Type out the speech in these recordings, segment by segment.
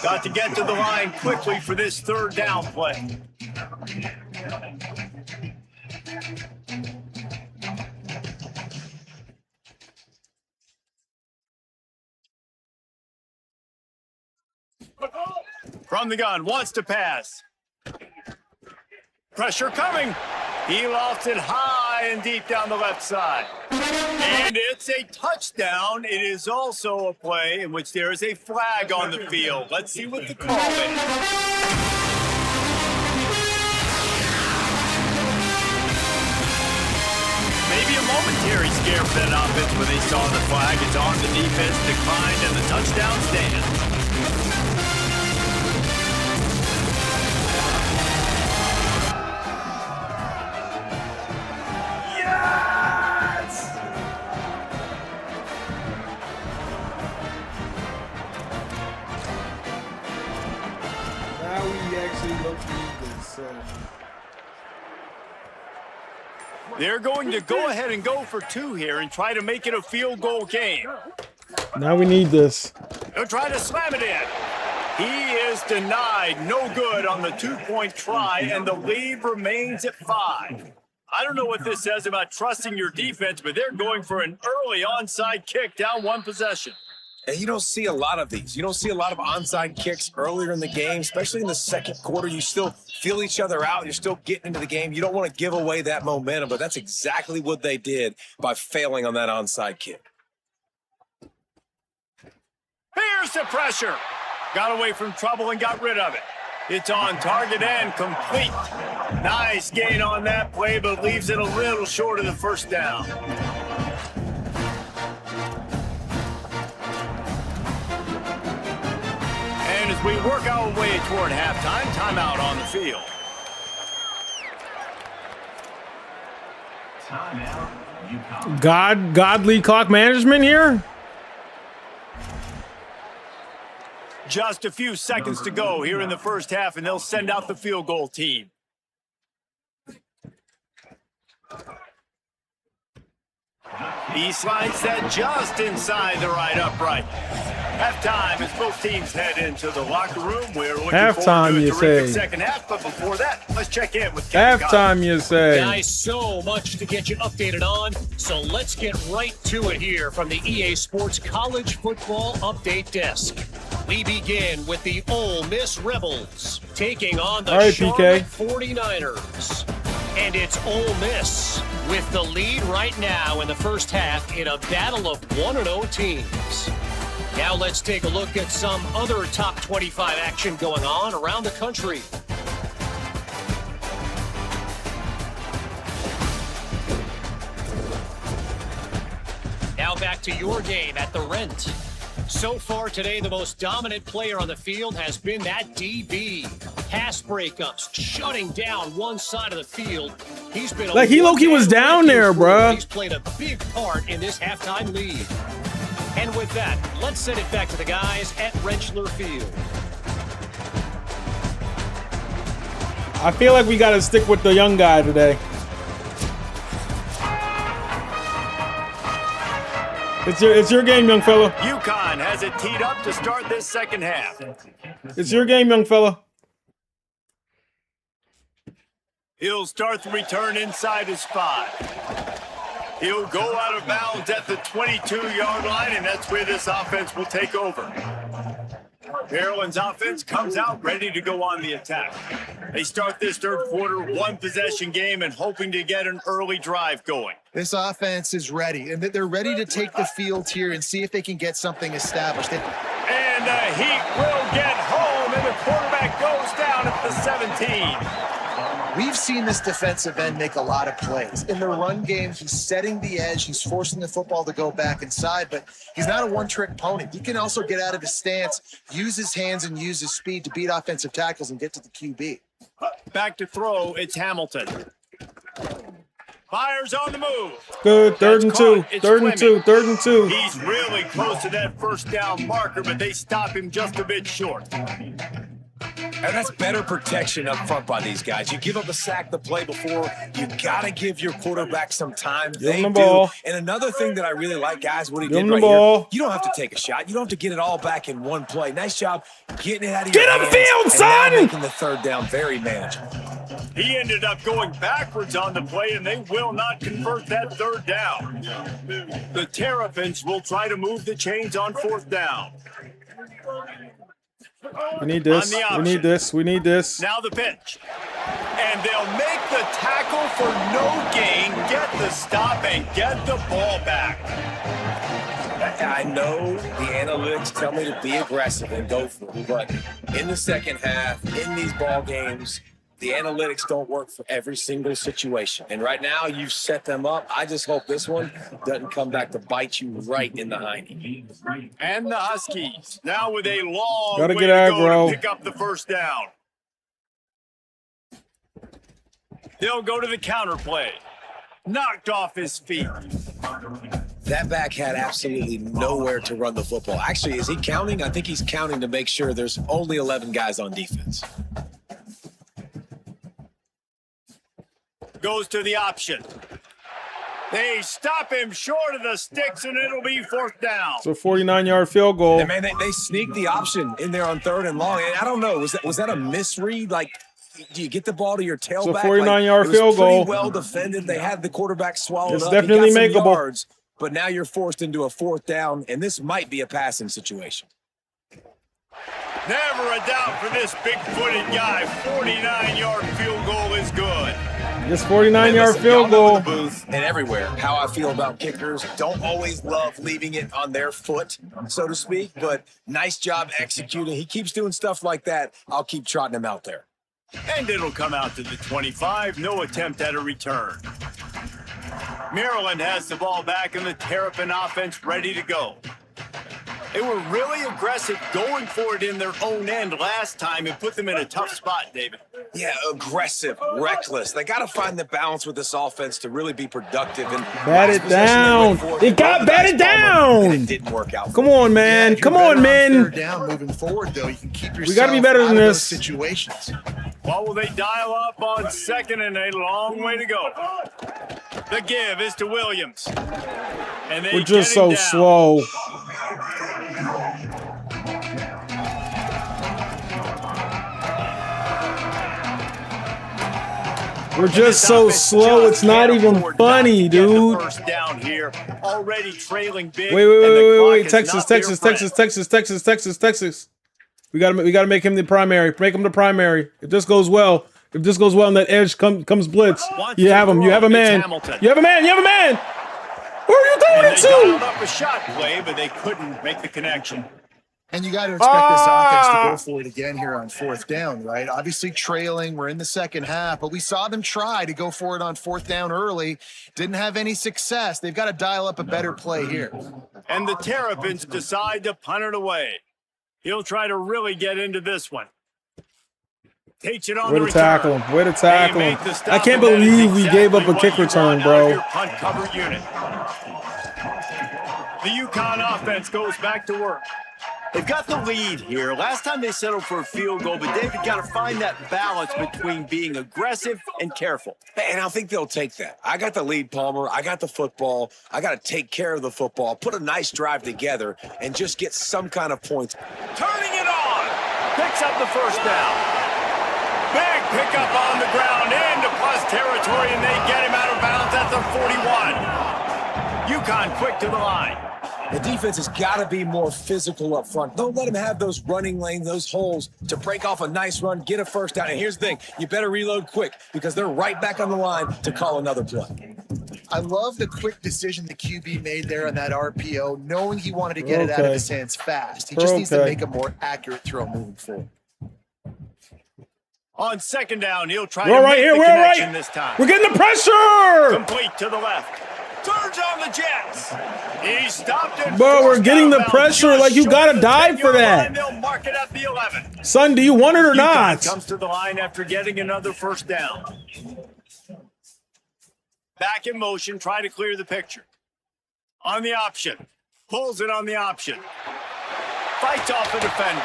Got to get to the line quickly for this third down play. From the gun, wants to pass. Pressure coming. He lofts it high and deep down the left side. And it's a touchdown. It is also a play in which there is a flag on the field. Let's see what the call is. Maybe a momentary scare for that offense when they saw the flag. It's on, the defense declined, and the touchdown stands. They're going to go ahead and go for two here and try to make it a field goal game. Now we need this. They'll try to slam it in. He is denied. No good on the two-point try, and the lead remains at 5. I don't know what this says about trusting your defense, but they're going for an early onside kick down one possession. And you don't see a lot of these. You don't see a lot of onside kicks earlier in the game, especially in the second quarter. You still feel each other out. You're still getting into the game. You don't want to give away that momentum, but that's exactly what they did by failing on that onside kick. Here's the pressure. Got away from trouble and got rid of it. It's on target and complete. Nice gain on that play, but leaves it a little short of the first down. And as we work our way toward halftime, timeout on the field. Godly clock management here. Just a few seconds to go here in the first half, and they'll send out the field goal team. He slides that just inside the right upright. Halftime as both teams head into the locker room. We're looking halftime, forward to you a terrific say. second half, but before that, let's check in with Kevin Halftime, you say. Guys, so much to get you updated on, so let's get right to it here from the EA Sports College Football Update Desk. We begin with the Ole Miss Rebels taking on the Charlotte 49ers. And it's Ole Miss with the lead right now in the first half in a battle of 1-0 teams. Now let's take a look at some other top 25 action going on around the country. Now back to your game at the Rent. So far today, the most dominant player on the field has been that DB. Pass breakups, shutting down one side of the field. He's been like he low-key was down there, bro. He's played a big part in this halftime lead. And with that, let's send it back to the guys at Rentschler Field. I feel like we got to stick with the young guy today. It's your game, young fella. UConn has it teed up to start this second half. It's your game, young fella. He'll start the return inside his 5. He'll go out of bounds at the 22-yard line, and that's where this offense will take over. Maryland's offense comes out ready to go on the attack. They start this third quarter one-possession game and hoping to get an early drive going. This offense is ready, and they're ready to take the field here and see if they can get something established. And the Heat will get home, and the quarterback goes down at the 17. We've seen this defensive end make a lot of plays. In the run game, he's setting the edge. He's forcing the football to go back inside, but he's not a one-trick pony. He can also get out of his stance, use his hands, and use his speed to beat offensive tackles and get to the QB. Back to throw, it's Hamilton. Fires on the move. Good, third and two. Third and two. He's really close to that first down marker, but they stop him just a bit short. And that's better protection up front by these guys. You give up a sack the play before, you got to give your quarterback some time. They do. And another thing that I really like, guys, what he did right here, you don't have to take a shot. You don't have to get it all back in one play. Nice job getting it out of your hands. Get upfield, son! And making the third down very manageable. He ended up going backwards on the play, and they will not convert that third down. The Terrapins will try to move the chains on fourth down. We need this. We need this. We need this. Now the pitch. And they'll make the tackle for no gain, get the stop, and get the ball back. I know the analytics tell me to be aggressive and go for it, but in the second half, in these ball games, the analytics don't work for every single situation. And right now, you've set them up. I just hope this one doesn't come back to bite you right in the hiney. And the Huskies now with a long Gotta way get to go aggro. to pick up the first down. They'll go to the counter play. Knocked off his feet. That back had absolutely nowhere to run the football. Actually, is he counting? I think he's counting to make sure there's only 11 guys on defense. Goes to the option. They stop him short of the sticks, and it'll be fourth down. So 49-yard field goal. And man, they sneaked the option in there on third and long. And I don't know, was that a misread? Like, do you get the ball to your tailback? So 49-yard field goal. Well defended. They had the quarterback swallowed It's up. definitely He got some makeable. yards, but now you're forced into a fourth down, and this might be a passing situation. Never a doubt for this big-footed guy. 49-yard field goal is good. This 49-yard Listen, field y'all know goal. in the booth and everywhere how I feel about kickers. Don't always love leaving it on their foot, so to speak, but nice job executing. He keeps doing stuff like that. I'll keep trotting him out there. And it'll come out to the 25. No attempt at a return. Maryland has the ball back, and the Terrapin offense ready to go. They were really aggressive going for it in their own end last time and put them in a tough spot, David. Yeah, aggressive, reckless. They got to find the balance with this offense to really be productive. And Bat it down. It got batted down. And it didn't work out. Come on, man. Come on, man. Third down moving forward, though, you can keep yourself We got to be better than out of this. those situations. What will they dial up on second, and a long way to go? The give is to Williams. And they We're just get him so down. slow. We're just so slow. It's not even funny, dude. First down here, already trailing big. Wait. Texas. We gotta make him the primary. Make him the primary. If this goes well, and that edge comes blitz, you have him. You have a man. You have a man. Where are you throwing it They dialed to? up a shot play, but they couldn't make the connection. And you got to expect this offense to go for it again here on fourth down, right? Obviously trailing, we're in the second half, but we saw them try to go for it on fourth down early. Didn't have any success. They've got to dial up a better play here. And the Terrapins decide to punt it away. He'll try to really get into this one. Takes it on Way the to tackle return. him. Way to tackle They him. make the stop, I can't and that is believe we gave up a exactly kick what you return, want out of bro. your punt cover unit. The UConn offense goes back to work. They've got the lead here. Last time they settled for a field goal, but David got to find that balance between being aggressive and careful. And I think they'll take that. I got the lead, Palmer. I got the football. I got to take care of the football, put a nice drive together, and just get some kind of points. Turning it on. Picks up the first down. Big pickup on the ground into plus territory, and they get him out of bounds at the 41. UConn quick to the line. The defense has got to be more physical up front. Don't let them have those running lanes, those holes to break off a nice run, get a first down. And here's the thing, you better reload quick because they're right back on the line to call another play. I love the quick decision the QB made there on that RPO, knowing he wanted to get it out of his hands fast. He just needs to make a more accurate throw moving forward. On second down, he'll try We're to right make here. the We're connection right. this time. We're getting the pressure. Complete to the left. Turns on the Jets. He stopped it. Bro, we're getting the pressure. Like, you gotta die for that. They'll mark it at the 11. Son, do you want it or UConn not? comes to the line after getting another first down. Back in motion, try to clear the picture. On the option. Pulls it on the option. Fights off the defender.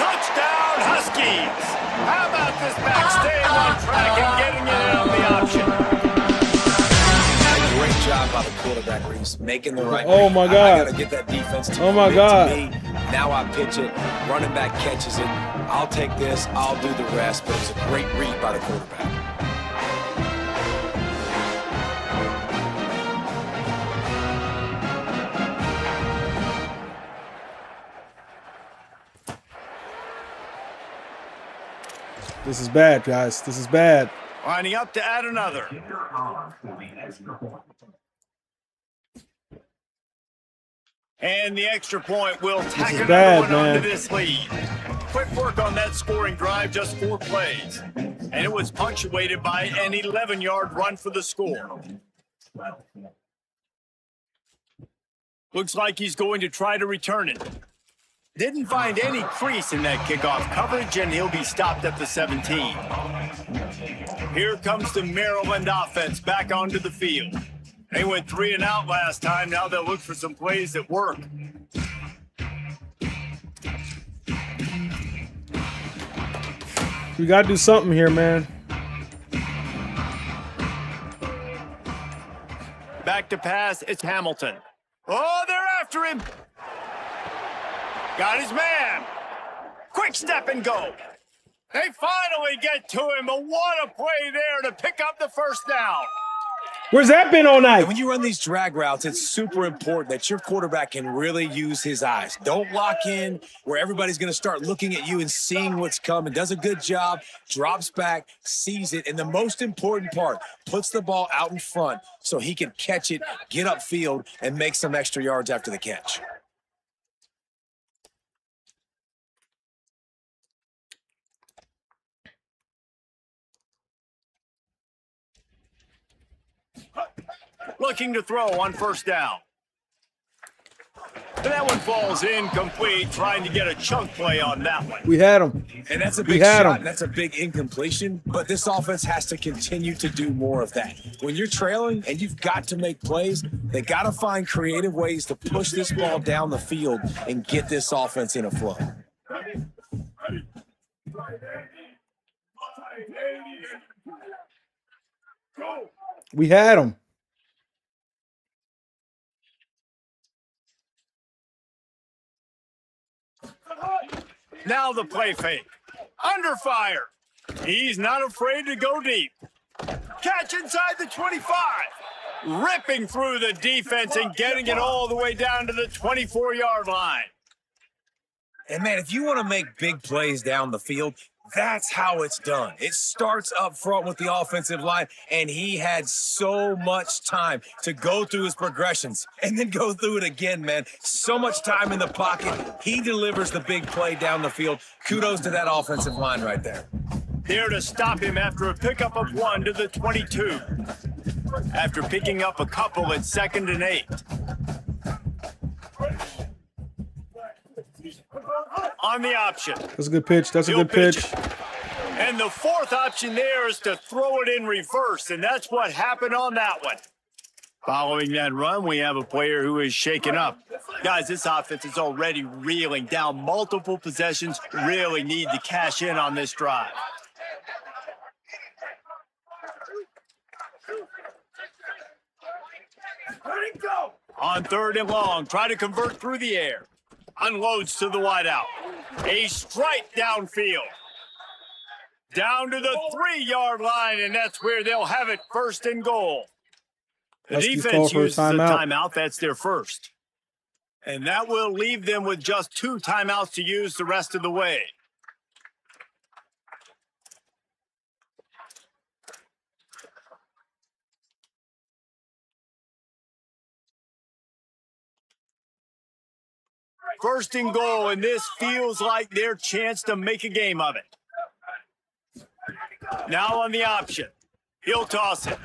Touchdown, Huskies! How about this back staying on track and getting it in on the option? Great job by the quarterback, Reese, making the right Oh, read. my I God. got to get that defense to Oh, my commit God. to me. Now I pitch it. Running back catches it. I'll take this. I'll do the rest. But it was a great read by the quarterback. This is bad, guys. This is bad. Lining up to add another. And the extra point will tack another bad, one man. onto this lead. Quick work on that scoring drive, just 4 plays. And it was punctuated by an 11-yard run for the score. Looks like he's going to try to return it. Didn't find any crease in that kickoff coverage, and he'll be stopped at the 17. Here comes the Maryland offense back onto the field. They went 3 and out last time. Now they'll look for some plays that work. We got to do something here, man. Back to pass, it's Hamilton. Oh, they're after him. Got his man. Quick step and go. They finally get to him, but what a play there to pick up the first down. Where's that been all night? And when you run these drag routes, it's super important that your quarterback can really use his eyes. Don't lock in where everybody's going to start looking at you and seeing what's coming. Does a good job, drops back, sees it, and the most important part, puts the ball out in front so he can catch it, get upfield, and make some extra yards after the catch. Looking to throw on first down. And that one falls incomplete, trying to get a chunk play on that one. We had him. And that's a We big had shot, him. and that's a big incompletion, but this offense has to continue to do more of that. When you're trailing and you've got to make plays, they got to find creative ways to push this ball down the field and get this offense in a flow. We had him. Now the play fake. Under fire. He's not afraid to go deep. Catch inside the 25. Ripping through the defense and getting it all the way down to the 24-yard line. And, man, if you want to make big plays down the field, that's how it's done. It starts up front with the offensive line, and he had so much time to go through his progressions and then go through it again, man. So much time in the pocket. He delivers the big play down the field. Kudos to that offensive line right there. There to stop him after a pickup of 1 to the 22. After picking up a couple at 2nd and 8. On the option. That's a good pitch. That's a He'll good pitch. it. And the fourth option there is to throw it in reverse, and that's what happened on that one. Following that run, we have a player who is shaken up. Guys, this offense is already reeling down multiple possessions. Really need to cash in on this drive. On 3rd and long, try to convert through the air. Unloads to the wideout. A strike downfield. Down to the 3-yard line, and that's where they'll have it 1st and goal. The defense uses a timeout. That's their first. And that will leave them with just 2 timeouts to use the rest of the way. First and goal, and this feels like their chance to make a game of it. Now on the option. He'll toss it.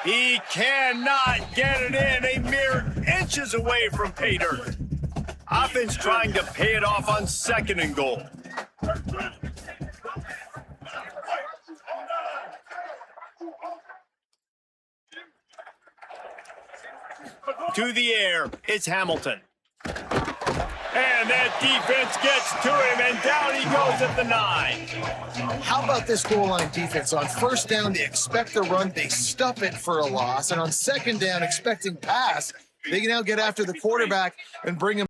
He cannot get it in. A mere inches away from pay dirt. Offense trying to pay it off on 2nd and goal. To the air, it's Hamilton. And that defense gets to him, and down he goes at the 9. How about this goal line defense? On first down, they expect the run, they stuff it for a loss. And on second down, expecting pass, they can now get after the quarterback and bring him